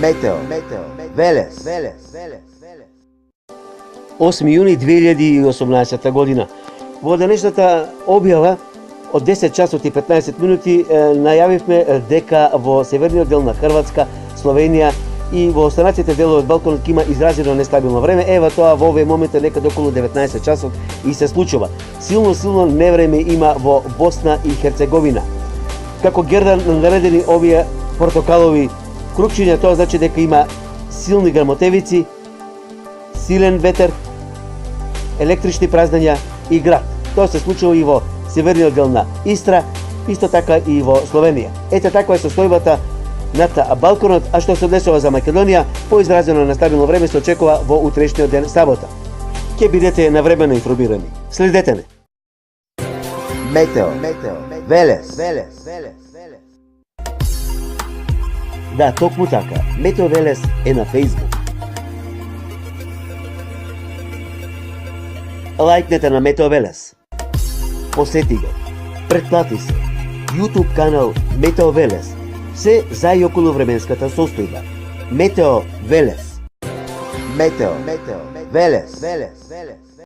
Метео Велес. 8 јуни 2018 година. Во денешната објава од 10 часот и 15 минути најавивме дека во северниот дел на Хрватска, Словенија и во останатите делови од Балканот има изразено нестабилно време. Ева тоа во овој момент е некаде околу 19 часот и се случува. Силно невреме има во Босна и Херцеговина. Како Гердан наредени овие портокалови крупчиња, тоа значи дека има силни грмотевици, силен ветер, електрични празнања и град. Тоа се случува и во северниот дел на Истра, исто така и во Словенија. Ете таква е состојбата над Балканот, а што се однесува за Македонија, поизразено нестабилно време се очекува во утрешниот ден сабота. Ќе бидете навремено информирани. Следете не. Метео Велес. Да, токму така. Метео Велес е на Facebook. Лајкнете на Метео Велес. Посети го. Претплати се. YouTube канал Метео Велес. Се за и околу временската состојба. Метео Велес. Метео Велес.